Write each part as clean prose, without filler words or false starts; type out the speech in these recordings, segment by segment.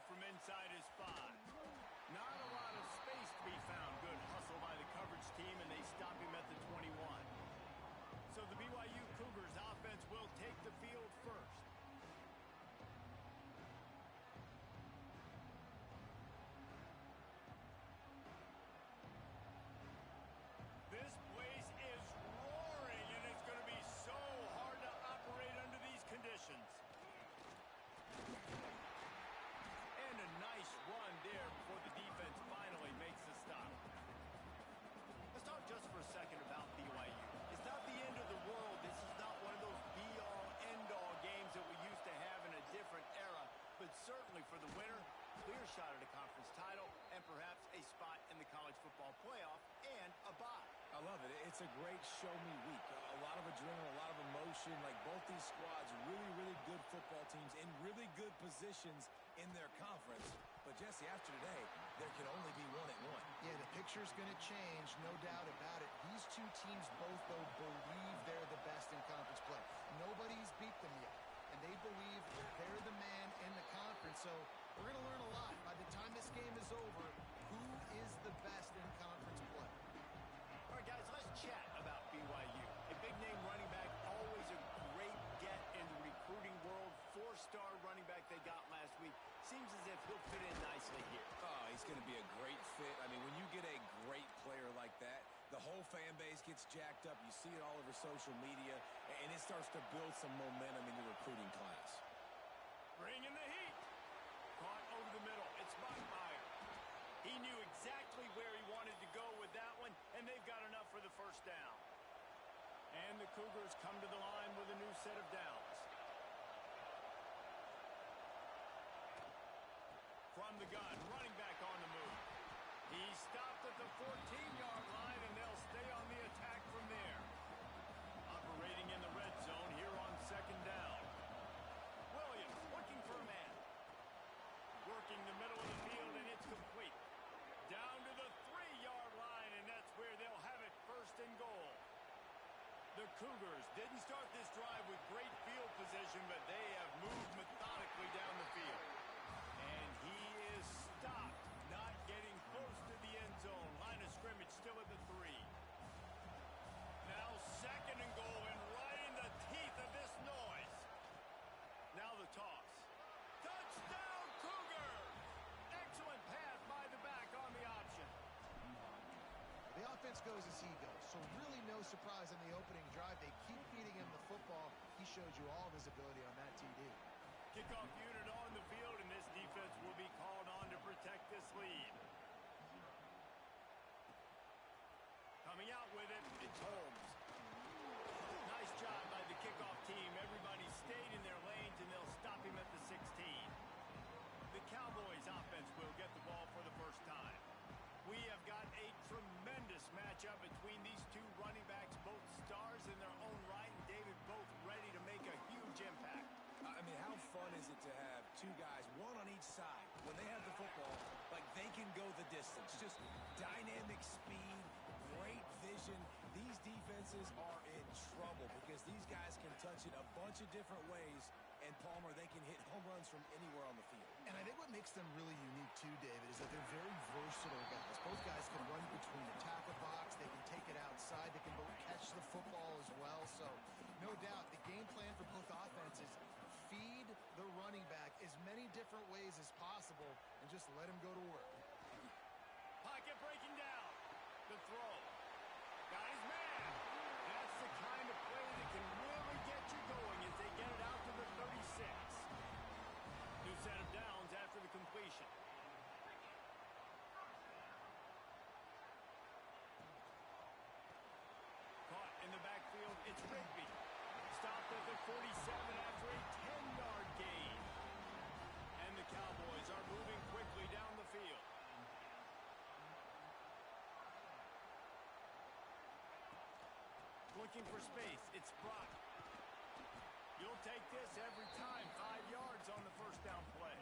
from inside his 5. Not a lot of space to be found. Good hustle by the coverage team, and they stop him at the 21. So the BYU Cougars offense will take the field first. This place is roaring, and it's going to be so hard to operate under these conditions. And a nice run there before the defense finally makes the stop. Let's talk just for a second about BYU. It's not the end of the world. This is not one of those be-all, end-all games that we used to have in a different era. But certainly for the winner, clear shot at a conference title and perhaps a spot in the college football playoff and a bye. I love it. It's a great show-me week. A lot of adrenaline, a lot of emotion. Like both these squads, really, really good football teams in really good positions in their conference. But, Jesse, after today, there can only be one at one. Yeah, the picture's going to change, no doubt about it. These two teams both, though, believe they're the best in conference play. Nobody's beat them yet, and they believe they're the man in the conference. So we're going to learn a lot. By the time this game is over, who is the best in conference play? All right, guys, let's chat about BYU. A big-name running back, always a great get in the recruiting world. 4-star running back they got last week. Seems as if he'll fit in nicely here. Oh, he's going to be a great fit. I mean, when you get a great player like that, the whole fan base gets jacked up. You see it all over social media, and it starts to build some momentum in your recruiting class. Bringing the heat. Caught over the middle. It's Bachmeier. He knew exactly where he wanted to go with that one, and they've got enough for the first down. And the Cougars come to the line with a new set of downs. From the gun, running back on the move. He stopped at the 14-yard line, and they'll stay on the attack from there. Operating in the red zone here on second down. Williams looking for a man. Working the middle of the field, and it's complete. Down to the 3-yard line, and that's where they'll have it first and goal. The Cougars didn't start this drive with great field position, but they have moved methodically down the field. And he is stopped, not getting close to the end zone. Line of scrimmage still at the 3. Now second and goal, and right in the teeth of this noise. Now the toss. Touchdown, Cougars! Excellent pass by the back on the option. The offense goes as he goes, so really no surprise on the opening drive. They keep feeding him the football. He showed you all of his ability on that TD. Kickoff unit on the field, and this defense will be called on to protect this lead. Coming out with it, it's Holmes. Nice job by the kickoff team. Everybody stayed in their lanes, and they'll stop him at the 16. The Cowboys offense will get the ball for the first time. We have got a tremendous matchup between these two running backs, both stars in their own right, and David both ready to make a huge impact. I mean, how fun is it to have two guys, one on each side, when they have the football, like they can go the distance. Just dynamic speed, great vision. These defenses are in trouble because these guys can touch it a bunch of different ways, and Palmer, they can hit home runs from anywhere on the field. And I think what makes them really unique too, David, is that they're very versatile guys. Both guys can run between the tackle box. They can take it outside. They can both catch the football as well. So no doubt the game plan for both offenses, feed the running back as many different ways as possible and just let him go to work. Pocket breaking down. The throw. Got his man. That's the kind of play that can really get you going as they get it out to the 36. New set of downs after the completion. Caught in the backfield, it's Rigby. Stopped at the 47 after a 10-yard gain. And the Cowboys are moving quickly down the field. Looking for space, it's Brock. You'll take this every time. 5 yards on the first down play.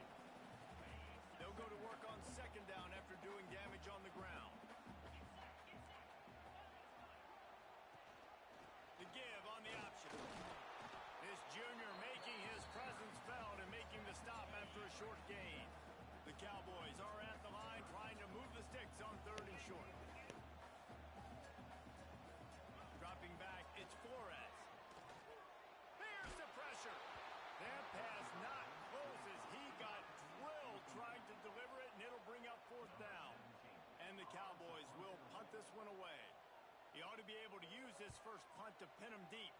They'll go to work on second down after doing damage on the ground. The give on the option. This junior making his presence felt and making the stop after a short gain. Cowboys are at the line trying to move the sticks on 3rd and short. Dropping back, it's Flores. Here's the pressure. That pass not close as he got drilled trying to deliver it, and it'll bring up 4th down. And the Cowboys will punt this one away. He ought to be able to use this first punt to pin him deep.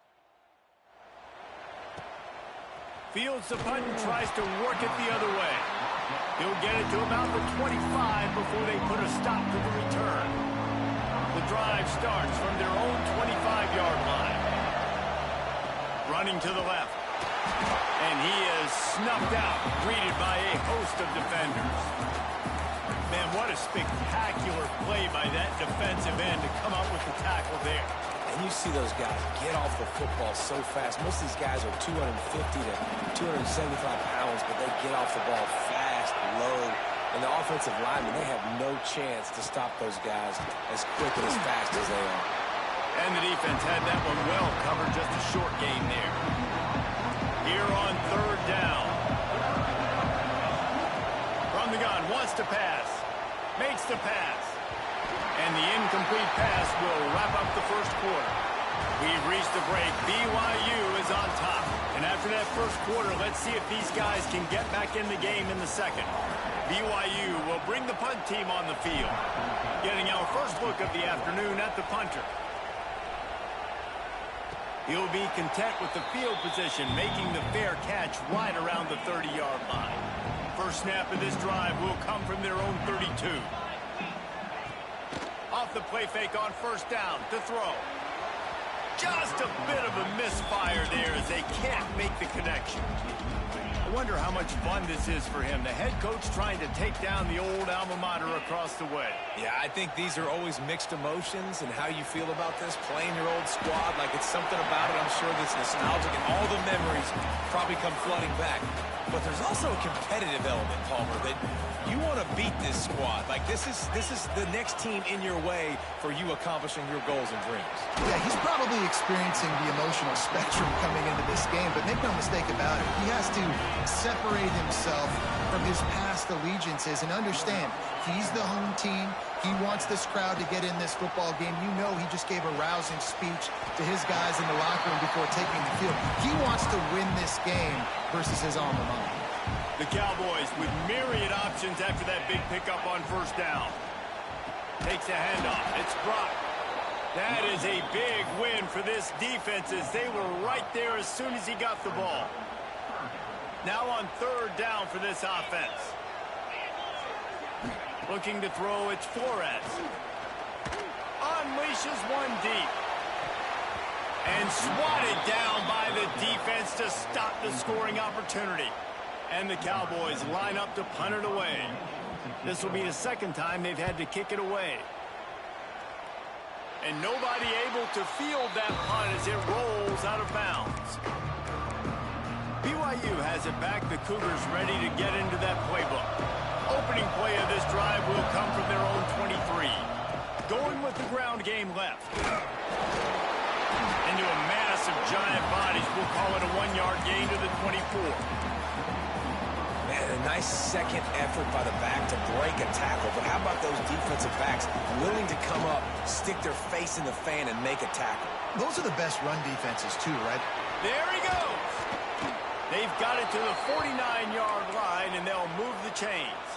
Fields the punt and tries to work it the other way. He'll get it to about the 25 before they put a stop to the return. The drive starts from their own 25-yard line. Running to the left. And he is snuffed out, greeted by a host of defenders. Man, what a spectacular play by that defensive end to come up with the tackle there. And you see those guys get off the football so fast. Most of these guys are 250 to 275 pounds, but they get off the ball fast, low. And the offensive linemen, they have no chance to stop those guys as quick and as fast as they are. And the defense had that one well covered, just a short gain there. Here on 3rd down. From the gun, wants to pass. Makes the pass. And the incomplete pass will wrap up the first quarter. We've reached the break. BYU is on top. And after that first quarter, let's see if these guys can get back in the game in the second. BYU will bring the punt team on the field. Getting our first look of the afternoon at the punter. He'll be content with the field position, making the fair catch right around the 30-yard line. First snap of this drive will come from their own 32. Off the play fake on 1st down to throw. Just a bit of a misfire there as they can't make the connection. I wonder how much fun this is for him. The head coach trying to take down the old alma mater across the way. Yeah, I think these are always mixed emotions and how you feel about this, playing your old squad. Like, it's something about it, I'm sure, that's nostalgic, and all the memories probably come flooding back. But there's also a competitive element, Palmer, that you want to beat this squad. Like, this is the next team in your way for you accomplishing your goals and dreams. Yeah, he's probably experiencing the emotional spectrum coming into this game, but make no mistake about it, he has to separate himself from his past allegiances and understand he's the home team. He wants this crowd to get in this football game. You know he just gave a rousing speech to his guys in the locker room before taking the field. He wants to win this game versus his alma mater. The Cowboys with myriad options after that big pickup on 1st down. Takes a handoff. It's Brock. That is a big win for this defense as they were right there as soon as he got the ball. Now on 3rd down for this offense. Looking to throw, it's Flores. Unleashes one deep. And swatted down by the defense to stop the scoring opportunity. And the Cowboys line up to punt it away. This will be the second time they've had to kick it away. And nobody able to field that punt as it rolls out of bounds. BYU has it back. The Cougars ready to get into that playbook. Opening play of this drive will come from their own 23. Going with the ground game left. Into a mass of giant bodies. We'll call it a 1-yard gain to the 24. Man, a nice second effort by the back to break a tackle. But how about those defensive backs willing to come up, stick their face in the fan, and make a tackle? Those are the best run defenses too, right? There he goes. They've got it to the 49-yard line, and they'll move the chains.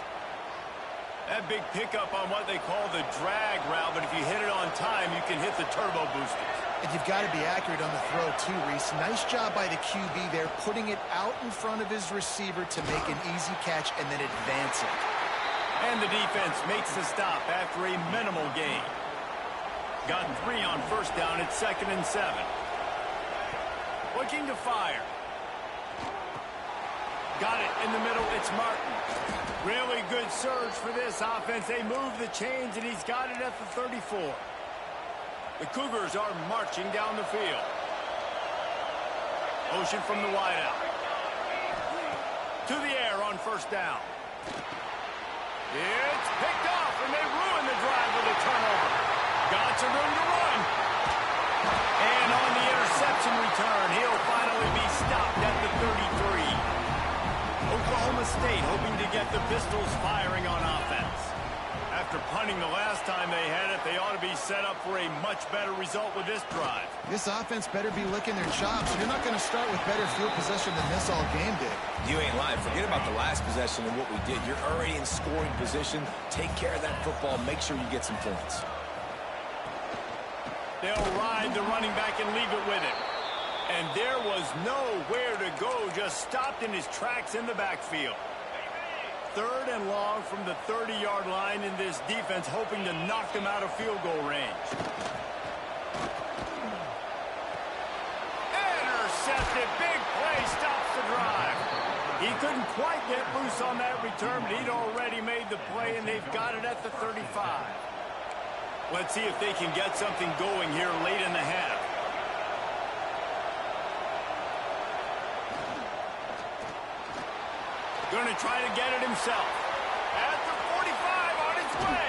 That big pickup on what they call the drag route, but if you hit it on time, you can hit the turbo boosters. And you've got to be accurate on the throw too, Reese. Nice job by the QB there, putting it out in front of his receiver to make an easy catch and then advance it. And the defense makes the stop after a minimal gain. Got 3 on 1st down at 2nd and 7. Looking to fire. Got it in the middle. It's Martin. Really good surge for this offense. They move the chains, and he's got it at the 34. The Cougars are marching down the field. Motion from the wideout. To the air on 1st down. It's picked off, and they ruin the drive with a turnover. Got some room to run. And on the interception return, he'll finally be stopped at the 33. Oklahoma State hoping to get the Pistols firing on offense. After punting the last time they had it, they ought to be set up for a much better result with this drive. This offense better be licking their chops. You're not going to start with better field possession than this all game did. You ain't lying. Forget about the last possession and what we did. You're already in scoring position. Take care of that football. Make sure you get some points. They'll ride the running back and leave it with him. And there was nowhere to go, just stopped in his tracks in the backfield. 3rd and long from the 30-yard line in this defense, hoping to knock them out of field goal range. Intercepted, big play, stops the drive. He couldn't quite get loose on that return, but he'd already made the play, and they've got it at the 35. Let's see if they can get something going here late in the half. Going to try to get it himself. At the 45, on its way.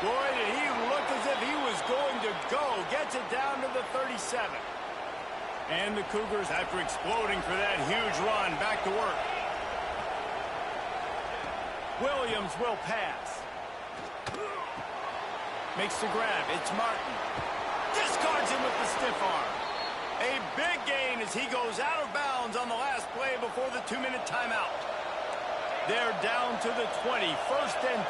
Boy, did he look as if he was going to go. Gets it down to the 37. And the Cougars, after exploding for that huge run, back to work. Williams will pass. Makes the grab. It's Martin. Discards him with the stiff arm. A big gain as he goes out of bounds on the last play before the 2-minute timeout. They're down to the 20. 1st and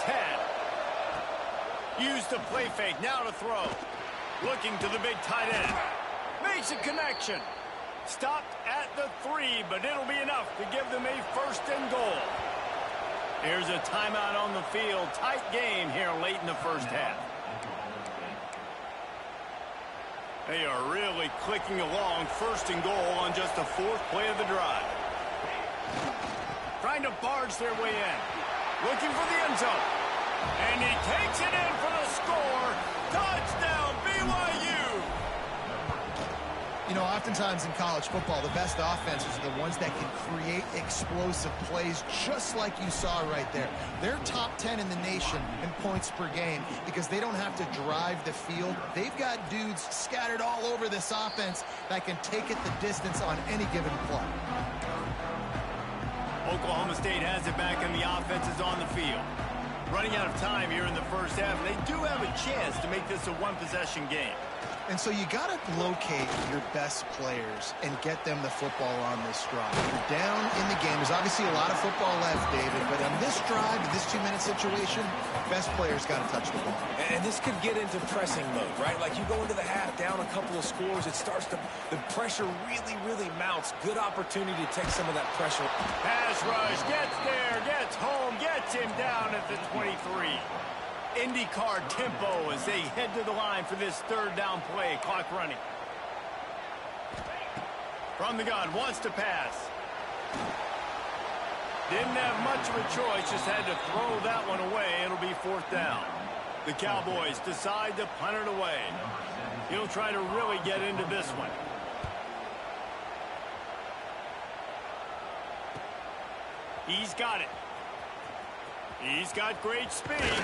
10. Use the play fake. Now to throw. Looking to the big tight end. Makes a connection. Stopped at the 3, but it'll be enough to give them a 1st and goal. Here's a timeout on the field. Tight game here late in the first half. They are really clicking along. 1st and goal on just the 4th play of the drive. Trying to barge their way in. Looking for the end zone. And he takes it in for the score. Touchdown, BYU! You know, oftentimes in college football, the best offenses are the ones that can create explosive plays, just like you saw right there. They're top 10 in the nation in points per game because they don't have to drive the field. They've got dudes scattered all over this offense that can take it the distance on any given play. Oklahoma State has it back, and the offense is on the field. Running out of time here in the first half, and they do have a chance to make this a one-possession game. And so you got to locate your best players and get them the football on this drive. You're down in the game. There's obviously a lot of football left, David, but on this drive, in this 2-minute situation, best players got to touch the ball. And this could get into pressing mode, right? Like you go into the half down a couple of scores, it starts to, the pressure really, really mounts. Good opportunity to take some of that pressure. Pass rush, gets there, gets home, gets him down at the 23. IndyCar tempo as they head to the line for this 3rd down play. Clock running. From the gun, wants to pass. Didn't have much of a choice, just had to throw that one away. It'll be 4th down. The Cowboys decide to punt it away. He'll try to really get into this one. He's got it. He's got great speed.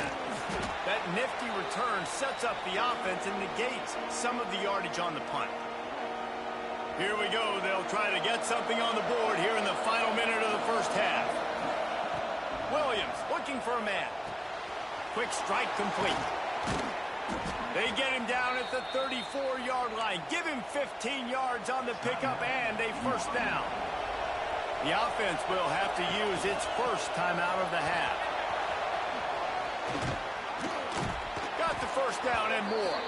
That nifty return sets up the offense and negates some of the yardage on the punt. Here we go. They'll try to get something on the board here in the final minute of the first half. Williams looking for a man. Quick strike complete. They get him down at the 34-yard line. Give him 15 yards on the pickup and a 1st down. The offense will have to use its first timeout of the half. Got the 1st down and more.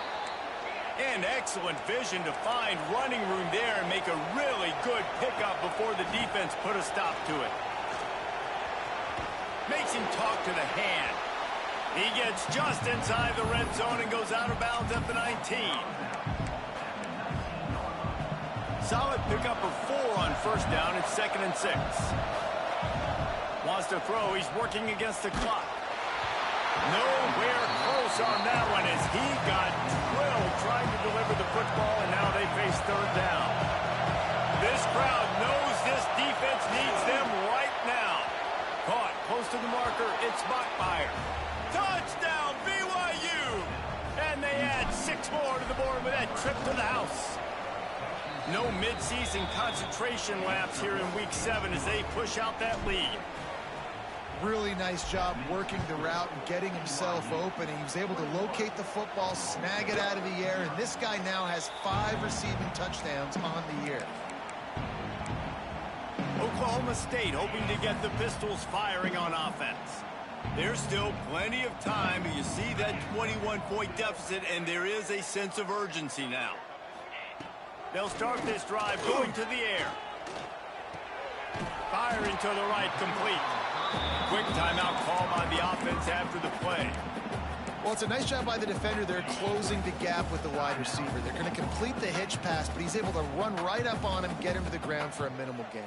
And excellent vision to find running room there and make a really good pickup before the defense put a stop to it. Makes him talk to the hand. He gets just inside the red zone and goes out of bounds at the 19. Solid pickup of 4 on 1st down and 2nd and 6. Wants to throw. He's working against the clock. Nowhere close on that one as he got drilled trying to deliver the football, and now they face 3rd down. This crowd knows this defense needs them right now. Caught close to the marker. It's Bachmeier. Touchdown, BYU! And they add 6 more to the board with that trip to the house. No midseason concentration laps here in Week 7 as they push out that lead. Really nice job working the route and getting himself open. He was able to locate the football, snag it out of the air, and this guy now has 5 receiving touchdowns on the year. Oklahoma State hoping to get the Pistols firing on offense. There's still plenty of time, but you see that 21-point deficit, and there is a sense of urgency now. They'll start this drive going to the air. Firing to the right, complete. Quick timeout call by the offense after the play. Well, it's a nice job by the defender. They're closing the gap with the wide receiver. They're going to complete the hitch pass, but he's able to run right up on him, get him to the ground for a minimal gain.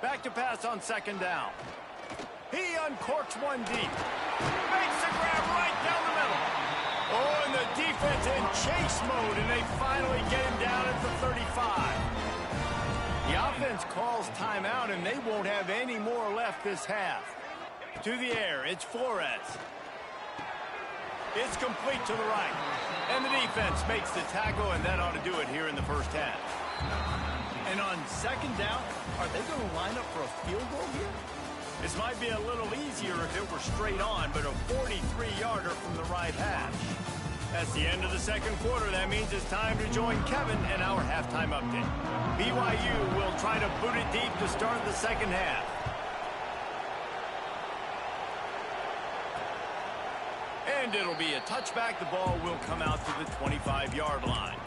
Back to pass on second down. He uncorks one deep. Makes the grab right down the middle. Oh, and the defense in chase mode, and they finally get him down at the 35. The offense calls timeout, and they won't have any more left this half. To the air, it's Flores. It's complete to the right. And the defense makes the tackle, and that ought to do it here in the first half. And on second down, are they going to line up for a field goal here? This might be a little easier if it were straight on, but a 43-yarder from the right hash. That's the end of the second quarter. That means it's time to join Kevin and our halftime update. BYU will try to boot it deep to start the second half. And it'll be a touchback. The ball will come out to the 25-yard line.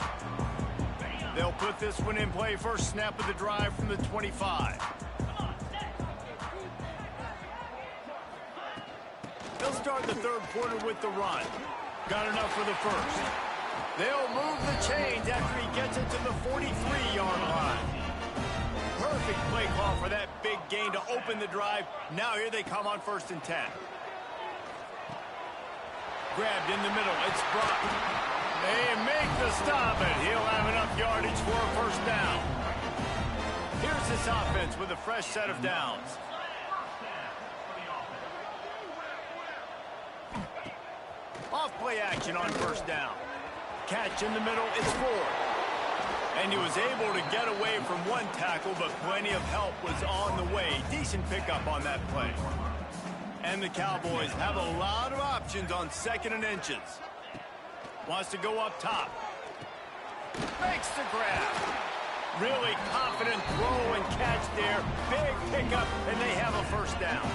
They'll put this one in play. First snap of the drive from the 25. They'll start the third quarter with the run. Got enough for the first. They'll move the chains after he gets it to the 43-yard line. Perfect play call for that big gain to open the drive. Now here they come on 1st and 10. Grabbed in the middle. It's Brock. They make the stop, and he'll have enough yardage for a first down. Here's this offense with a fresh set of downs. Off-play action on first down. Catch in the middle, it's Ford. And he was able to get away from one tackle, but plenty of help was on the way. Decent pickup on that play. And the Cowboys have a lot of options on 2nd and inches. Wants to go up top. Makes the grab. Really confident throw and catch there. Big pickup, and they have a first down.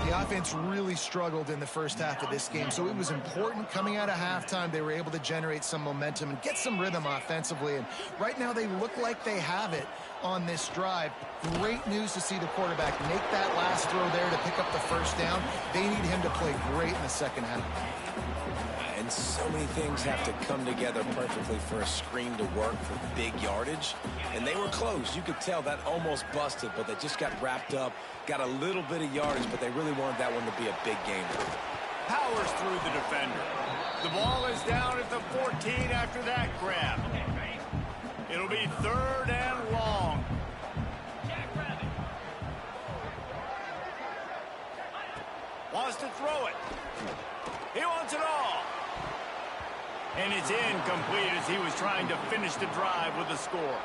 The offense really struggled in the first half of this game, so it was important coming out of halftime. They were able to generate some momentum and get some rhythm offensively, and right now they look like they have it on this drive. Great news to see the quarterback make that last throw there to pick up the first down. They need him to play great in the second half. And so many things have to come together perfectly for a screen to work for big yardage. And they were close. You could tell that almost busted, but they just got wrapped up, got a little bit of yardage, but they really wanted that one to be a big game. Powers through the defender. The ball is down at the 14 after that grab. It'll be 3rd and long. Wants to throw it. He wants it all. And it's incomplete as he was trying to finish the drive with a score.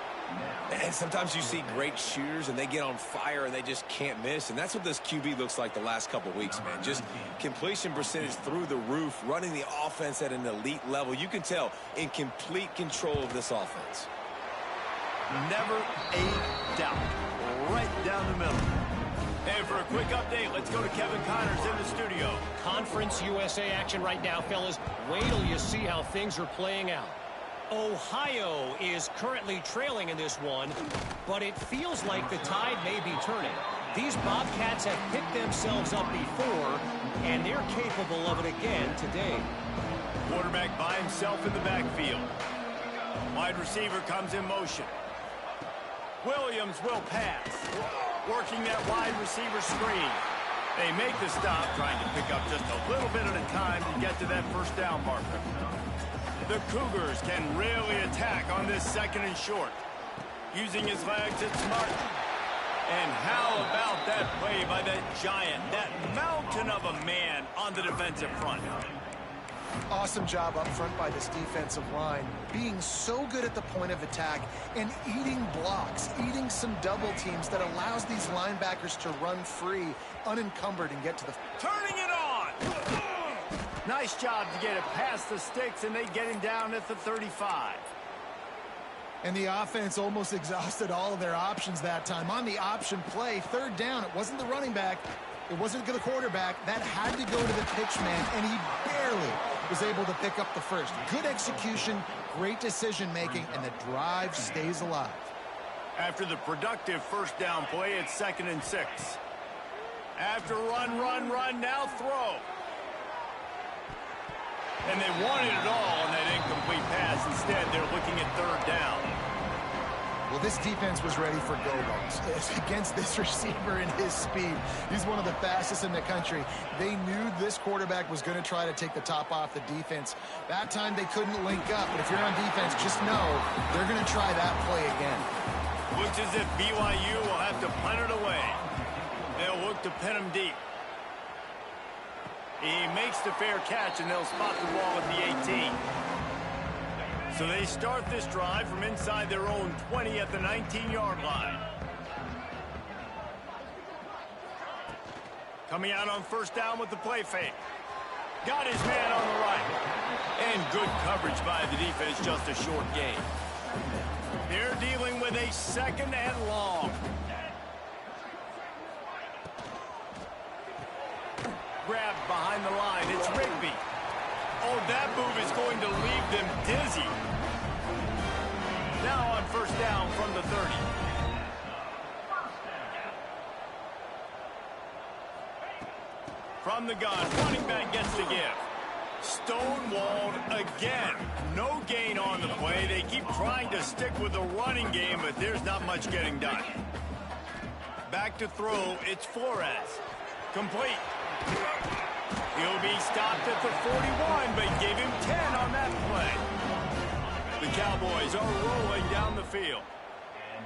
And sometimes you see great shooters and they get on fire and they just can't miss. And that's what this QB looks like the last couple of weeks, man. Just completion percentage through the roof, running the offense at an elite level. You can tell in complete control of this offense. Never a doubt. Right down the middle. And for a quick update, let's go to Kevin Connors in the studio. Conference USA action right now, fellas. Wait till you see how things are playing out. Ohio is currently trailing in this one, but it feels like the tide may be turning. These Bobcats have picked themselves up before, and they're capable of it again today. Quarterback by himself in the backfield. Wide receiver comes in motion. Williams will pass. Working that wide receiver screen. They make the stop, trying to pick up just a little bit at a time to get to that first down marker. The Cougars can really attack on this 2nd and short. Using his legs, it's Martin. And how about that play by that giant, that mountain of a man on the defensive front? Awesome job up front by this defensive line, being so good at the point of attack and eating blocks, eating some double teams that allows these linebackers to run free, unencumbered, and get to the... Turning it on! Nice job to get it past the sticks, and they get him down at the 35. And the offense almost exhausted all of their options that time. On the option play, third down, it wasn't the running back, it wasn't the quarterback. That had to go to the pitch man, and he barely was able to pick up the first. Good execution, great decision-making, and the drive stays alive. After the productive first down play, it's 2nd and 6. After run, now throw. And they wanted it all on that incomplete pass. Instead, they're looking at 3rd down. Well, this defense was ready for go-balls against this receiver and his speed. He's one of the fastest in the country. They knew this quarterback was going to try to take the top off the defense. That time they couldn't link up, but if you're on defense, just know they're going to try that play again. Looks as if BYU will have to punt it away. They'll look to pin him deep. He makes the fair catch, and they'll spot the ball at the 18. So they start this drive from inside their own 20 at the 19-yard line. Coming out on 1st down with the play fake. Got his man on the right. And good coverage by the defense, just a short gain. They're dealing with a 2nd and long. Grabbed behind the line. It's Rigby. Oh, that move is going to leave them dizzy. Now on 1st down from the 30. From the gun, running back gets the give. Stonewalled again. No gain on the play. They keep trying to stick with the running game, but there's not much getting done. Back to throw. It's Flores. Complete. He'll be stopped at the 41, but give him 10 on that play. The Cowboys are rolling down the field.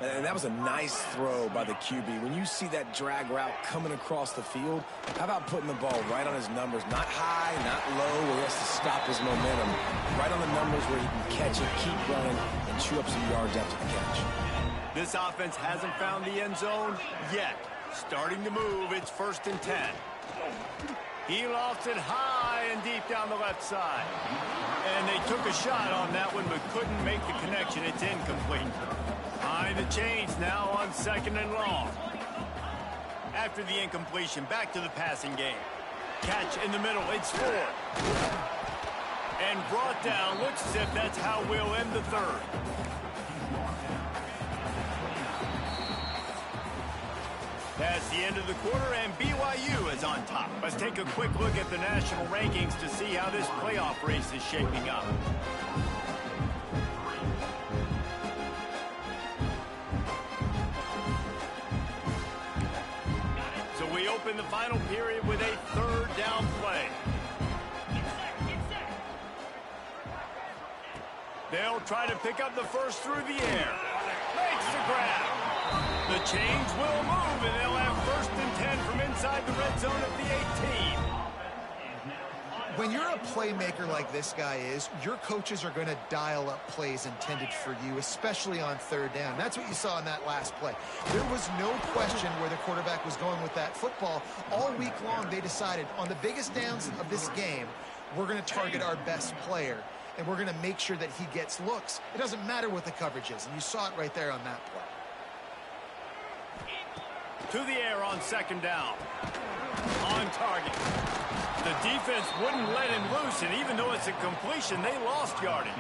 And that was a nice throw by the QB. When you see that drag route coming across the field, how about putting the ball right on his numbers? Not high, not low, where he has to stop his momentum. Right on the numbers where he can catch it, keep running, and chew up some yards after the catch. This offense hasn't found the end zone yet. Starting to move, it's 1st and 10. He lofts it high and deep down the left side. And they took a shot on that one, but couldn't make the connection. It's incomplete. Behind the chains now on 2nd and long. After the incompletion, back to the passing game. Catch in the middle, it's Ford. And brought down, looks as if that's how we'll end the 3rd. That's the end of the quarter, and BYU is on top. Let's take a quick look at the national rankings to see how this playoff race is shaping up. So we open the final period with a 3rd down play. They'll try to pick up the first through the air. Makes the grab. The chains will move, and they'll have 1st and 10 from inside the red zone at the 18. When you're a playmaker like this guy is, your coaches are going to dial up plays intended for you, especially on 3rd down. That's what you saw in that last play. There was no question where the quarterback was going with that football. All week long, they decided on the biggest downs of this game, we're going to target our best player, and we're going to make sure that he gets looks. It doesn't matter what the coverage is, and you saw it right there on that play. To the air on 2nd down. On target. The defense wouldn't let him loose, and even though it's a completion, they lost yardage.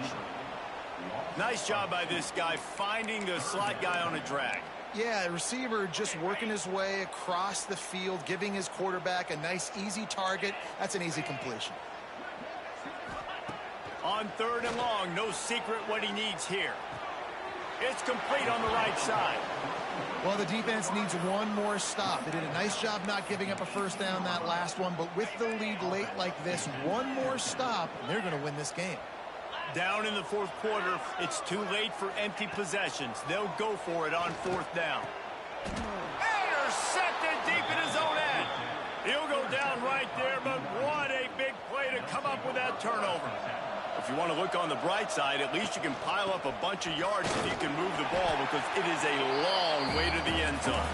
Nice job by this guy finding the slot guy on a drag. Yeah, receiver just working his way across the field, giving his quarterback a nice, easy target. That's an easy completion. On 3rd and long, no secret what he needs here. It's complete on the right side. Well, the defense needs one more stop. They did a nice job not giving up a 1st down that last one, but with the lead late like this, one more stop, and they're going to win this game. Down in the 4th quarter, it's too late for empty possessions. They'll go for it on 4th down. Intercepted deep in his own end. He'll go down right there, but what a big play to come up with that turnover. If you want to look on the bright side, at least you can pile up a bunch of yards if you can move the ball, because it is a long way to the end zone.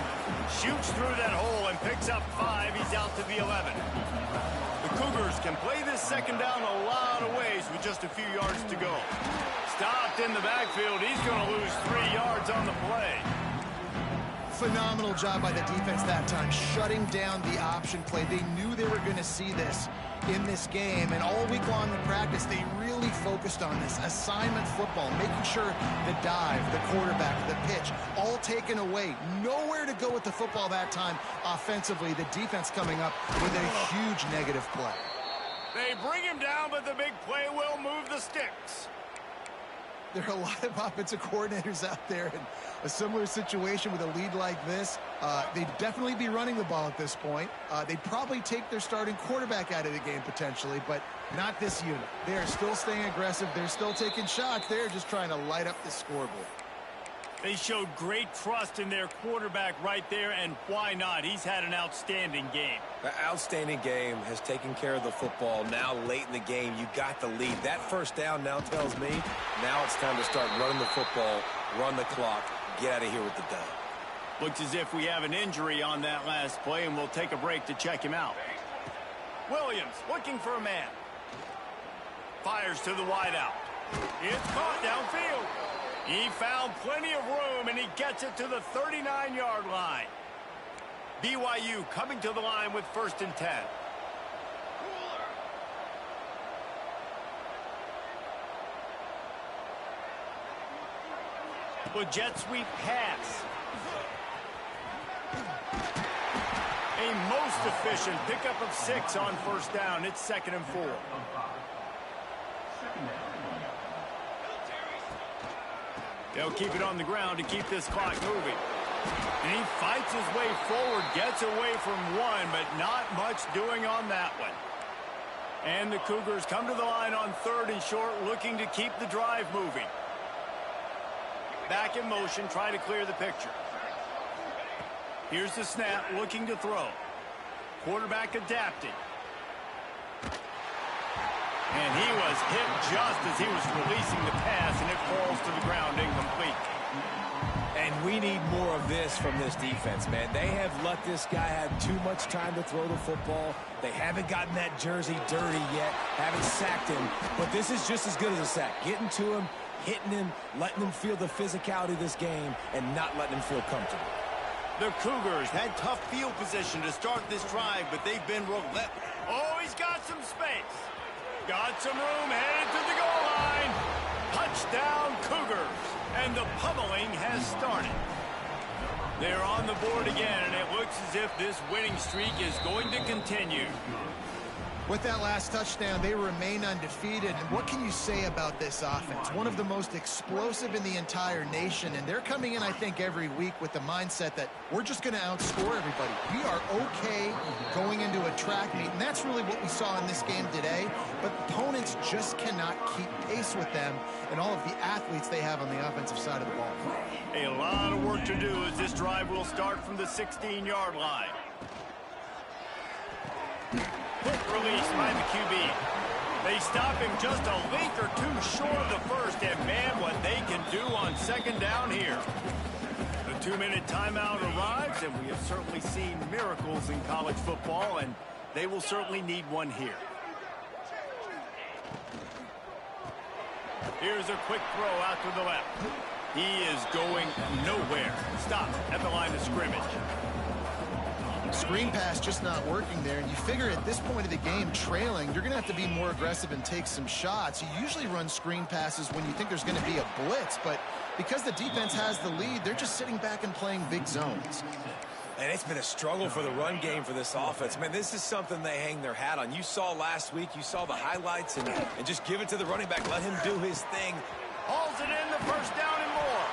Shoots through that hole and picks up 5. He's out to the 11. The Cougars can play this second down a lot of ways with just a few yards to go. Stopped in the backfield. He's going to lose 3 yards on the play. Phenomenal job by the defense that time, shutting down the option play. They knew they were going to see this in this game, and all week long in practice, they really focused on this assignment football, making sure the dive, the quarterback, the pitch, all taken away. Nowhere to go with the football that time offensively. The defense coming up with a huge negative play. They bring him down, but the big play will move the sticks. There are a lot of offensive coordinators out there in a similar situation with a lead like this. They'd definitely be running the ball at this point. They'd probably take their starting quarterback out of the game potentially, but not this unit. They are still staying aggressive. They're still taking shots. They're just trying to light up the scoreboard. They showed great trust in their quarterback right there, and why not? He's had an outstanding game. The outstanding game has taken care of the football. Now late in the game, you got the lead. That first down now tells me now it's time to start running the football, run the clock, get out of here with the dub. Looks as if we have an injury on that last play, and we'll take a break to check him out. Williams looking for a man. Fires to the wideout. It's caught downfield. He found plenty of room, and he gets it to the 39-yard line. BYU coming to the line with 1st and 10. With jet sweep pass. A most efficient pickup of 6 on 1st down. It's 2nd and 4. They'll keep it on the ground to keep this clock moving. And he fights his way forward, gets away from 1, but not much doing on that one. And the Cougars come to the line on 3rd and short, looking to keep the drive moving. Back in motion, try to clear the picture. Here's the snap, looking to throw. Quarterback adapting. And he was hit just as he was releasing the pass, and it falls to the ground incomplete. And we need more of this from this defense, man. They have let this guy have too much time to throw the football. They haven't gotten that jersey dirty yet, haven't sacked him. But this is just as good as a sack. Getting to him, hitting him, letting him feel the physicality of this game, and not letting him feel comfortable. The Cougars had tough field position to start this drive, but they've been relentless. Oh, he's got some space. Got some room, headed to the goal line. Touchdown, Cougars. And the pummeling has started. They're on the board again, and it looks as if this winning streak is going to continue. With that last touchdown, they remain undefeated. And what can you say about this offense? One of the most explosive in the entire nation. And they're coming in, I think, every week with the mindset that we're just going to outscore everybody. We are okay going into a track meet. And that's really what we saw in this game today. But opponents just cannot keep pace with them and all of the athletes they have on the offensive side of the ball. A lot of work to do as this drive will start from the 16-yard line. Quick release by the QB. They stop him just a length or 2 short of the first, and man, what they can do on 2nd down here. The 2-minute timeout arrives, and we have certainly seen miracles in college football, and they will certainly need one here. Here's a quick throw out to the left. He is going nowhere. Stop at the line of scrimmage. Screen pass just not working there, and you figure at this point of the game, trailing, you're going to have to be more aggressive and take some shots. You usually run screen passes when you think there's going to be a blitz, but because the defense has the lead, they're just sitting back and playing big zones. And it's been a struggle for the run game for this offense. Man, this is something they hang their hat on. You saw last week, you saw the highlights, and just give it to the running back. Let him do his thing. Hauls it in, the 1st down and more.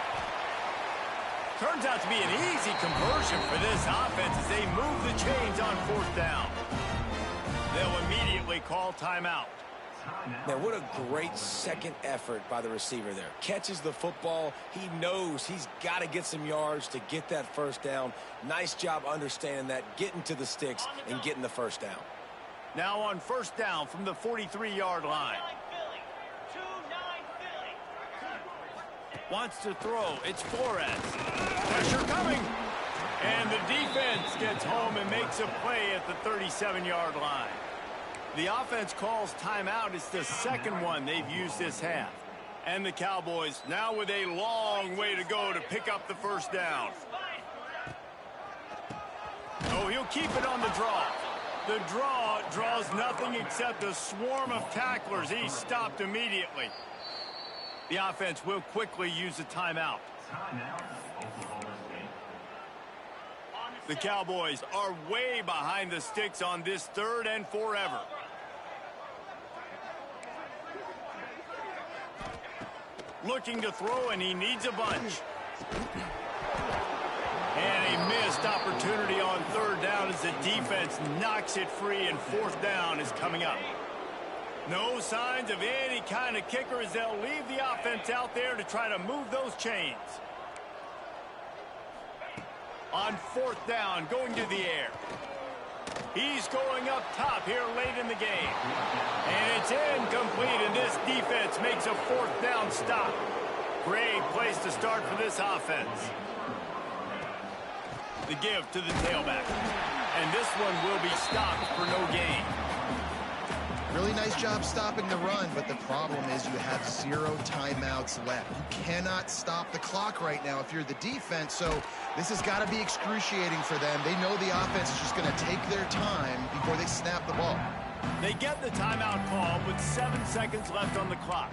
Turns out to be an easy conversion for this offense as they move the chains on 4th down. They'll immediately call timeout. Now, what a great second effort by the receiver there. Catches the football. He knows he's got to get some yards to get that 1st down. Nice job understanding that, getting to the sticks and getting the 1st down. Now on first down from the 43-yard line. Wants to throw. It's Flores. Pressure coming. And the defense gets home and makes a play at the 37-yard line. The offense calls timeout. It's the second one they've used this half. And the Cowboys now with a long way to go to pick up the first down. Oh, he'll keep it on the draw. The draw draws nothing except a swarm of tacklers. He's stopped immediately. The offense will quickly use a timeout. The Cowboys are way behind the sticks on this third and forever. Looking to throw, and he needs a bunch. And a missed opportunity on third down as the defense knocks it free, and fourth down is coming up. No signs of any kind of kicker as they'll leave the offense out there to try to move those chains. On fourth down, going to the air. He's going up top here late in the game. And it's incomplete, and this defense makes a fourth down stop. Great place to start for this offense. The give to the tailback. And this one will be stopped for no gain. Really nice job stopping the run, but the problem is you have 0 timeouts left. You cannot stop the clock right now if you're the defense, so this has got to be excruciating for them. They know the offense is just going to take their time before they snap the ball. They get the timeout call with 7 seconds left on the clock.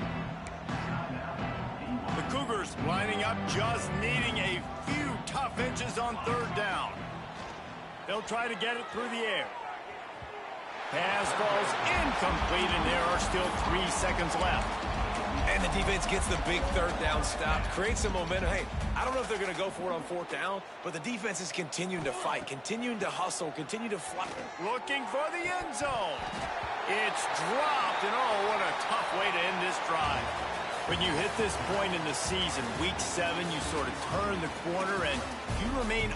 The Cougars lining up, just needing a few tough inches on third down. They'll try to get it through the air. Pass falls incomplete, and there are still 3 seconds left. And the defense gets the big third down stop, creates some momentum. Hey, I don't know if they're going to go for it on fourth down, but the defense is continuing to fight, continuing to hustle, continue to fly. Looking for the end zone. It's dropped, and oh, what a tough way to end this drive. When you hit this point in the season, week 7, you sort of turn the corner, and you remain